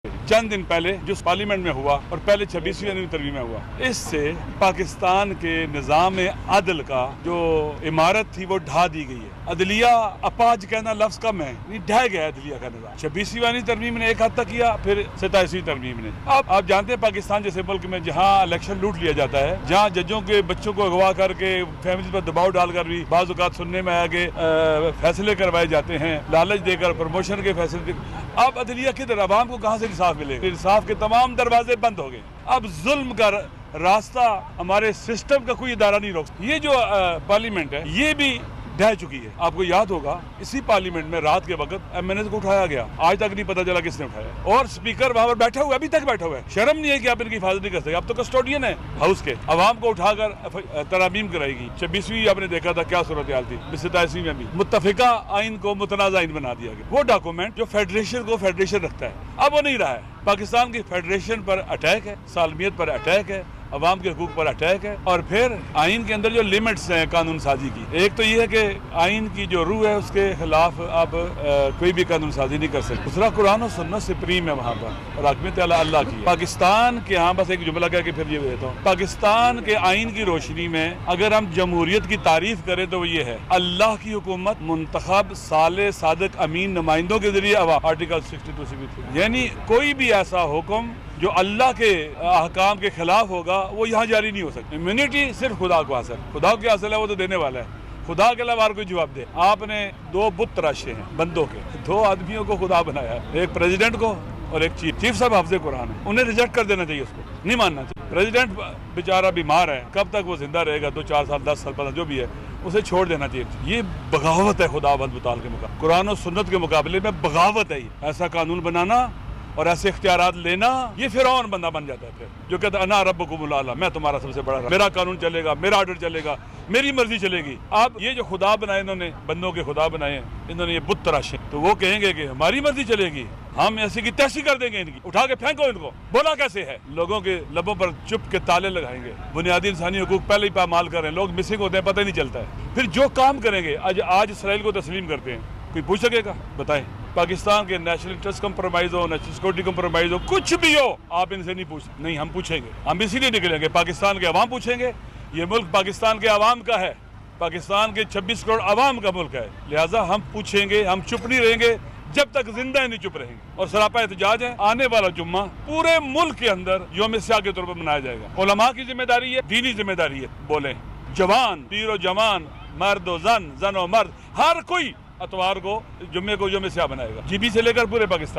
چند دن پہلے جو پارلیمنٹ میں ہوا اور پہلے 26ویں ترمیم میں ہوا، اس سے پاکستان کے نظام عدل کا جو عمارت تھی وہ ڈھا دی گئی ہے۔ عدلیہ اپاج کہنا لفظ کم ہے، نہیں ڈھہ گیا عدلیہ کا نظام۔ 26ویں ترمیم نے ایک حد تک کیا، پھر 27ویں ترمیم نے۔ اب آپ جانتے ہیں پاکستان جیسے ملک میں جہاں الیکشن لوٹ لیا جاتا ہے، جہاں ججوں کے بچوں کو اغوا کر کے فیملی پر دباؤ ڈال کر بھی بعض اوقات سننے میں آیا کہ فیصلے کروائے جاتے ہیں، لالچ دے کر پروموشن کے فیصلے۔ اب عدلیہ کدھر؟ عوام کو کہاں سے انصاف ملے گا؟ انصاف کے تمام دروازے بند ہو گئے۔ اب ظلم کا راستہ ہمارے سسٹم کا کوئی ادارہ نہیں روک سکتا۔ یہ جو پارلیمنٹ ہے یہ بھی ڈھہ چکی ہے۔ آپ کو یاد ہوگا اسی پارلیمنٹ میں رات کے وقت ایم این اے کو اٹھایا گیا، آج تک نہیں پتا چلا کس نے اٹھایا، اور اسپیکر وہاں پر بیٹھا ہوا ہے، ابھی تک بیٹھا ہوا ہے۔ شرم نہیں ہے کہ آپ ان کی حفاظت نہیں کر سکتے؟ آپ تو کسٹوڈین ہیں ہاؤس کے، عوام کو اٹھا کر ترامیم کرائے گی۔ 26ویں آپ نے دیکھا تھا کیا صورتحال تھی، 27ویں میں بھی متفقہ آئین کو متنازع آئین بنا دیا گیا۔ وہ ڈاکومنٹ جو فیڈریشن کو فیڈریشن رکھتا ہے اب وہ نہیں رہا ہے۔ پاکستان کی فیڈریشن پر اٹیک ہے، سالمیت پر اٹیک ہے، عوام کے حقوق پر اٹیک ہے، اور پھر آئین کے اندر جو لیمٹس ہیں قانون سازی کی، ایک تو یہ ہے کہ آئین کی جو روح ہے اس کے خلاف اب کوئی بھی قانون سازی نہیں کر سکتے۔ دوسرا قرآن و سنت سپریم ہے وہاں پر، اور حاکمیت اللہ کی ہے۔ پاکستان کے ہاں بس ایک جملہ کہہ کے پھر یہ دیتا ہوں، پاکستان کے آئین کی روشنی میں اگر ہم جمہوریت کی تعریف کریں تو وہ یہ ہے: اللہ کی حکومت منتخب صالح صادق امین نمائندوں کے ذریعے عوام، آرٹیکل 62 یعنی کوئی بھی ایسا حکم جو اللہ کے احکام کے خلاف ہوگا وہ یہاں جاری نہیں ہو سکتا۔ امیونٹی صرف خدا کو حاصل، خدا کو حاصل ہے، وہ تو دینے والا ہے، خدا کے علاوہ اور کوئی جواب دے۔ آپ نے 2 بت تراشے ہیں بندوں کے، 2 آدمیوں کو خدا بنایا ہے، ایک پریزیڈنٹ کو اور ایک چیف صاحب حافظ قرآن ہے، انہیں ریجیکٹ کر دینا چاہیے، اس کو نہیں ماننا چاہیے۔ پریزیڈنٹ بیچارہ بیمار ہے، کب تک وہ زندہ رہے گا؟ 2-4 سال 10 سال 15 جو بھی ہے، اسے چھوڑ دینا چاہیے۔ یہ بغاوت ہے خدا بند متعال کے مقابلے، قرآن و سنت کے مقابلے میں بغاوت ہے۔ ایسا قانون بنانا اور ایسے اختیارات لینا، یہ فرعون بندہ بن جاتا ہے پھر، جو کہتا ہے انا ربکم الاعلی، میں تمہارا سب سے بڑا رب، میرا قانون چلے گا، میرا آرڈر چلے گا، میری مرضی چلے گی۔ اب یہ جو خدا بنائے انہوں نے، بندوں کے خدا بنائے ہیں انہوں نے، یہ بت تراشے، تو وہ کہیں گے کہ ہماری مرضی چلے گی، ہم ایسی کی تیسی کر دیں گے، ان کی اٹھا کے پھینکو ان کو۔ بولا کیسے ہے؟ لوگوں کے لبوں پر چپ کے تالے لگائیں گے، بنیادی انسانی حقوق پہلے ہی پامال کر رہے ہیں، لوگ مسنگ ہوتے ہیں پتہ ہی نہیں چلتا ہے۔ پھر جو کام کریں گے، آج اسرائیل کو تسلیم کرتے ہیں، کوئی پوچھ سکے گا؟ بتائیں، پاکستان کے نیشنل انٹرسٹ کمپرومائز ہو، نیشنل سیکورٹی کمپرومائز ہو، کچھ بھی ہو، آپ ان سے نہیں پوچھ سکتے۔ نہیں، ہم پوچھیں گے، ہم اسی لیے نکلیں گے، پاکستان کے عوام پوچھیں گے، یہ ملک پاکستان کے عوام کا ہے، پاکستان کے 26 کروڑ عوام کا ملک ہے، لہٰذا ہم پوچھیں گے، ہم چپ نہیں رہیں گے جب تک زندہ نہیں چپ رہیں گے۔ اور سراپا احتجاج ہے، آنے والا جمعہ پورے ملک کے اندر یوم سیاہ کے طور پر منایا جائے گا۔ علماء کی ذمہ داری ہے، دینی ذمہ داری ہے، بولیں، جوان، پیر و جوان، مرد و زن و مرد، ہر کوئی اتوار کو جمعے کو یوم سیاہ بنائے گا، جی بی سے لے کر پورے پاکستان۔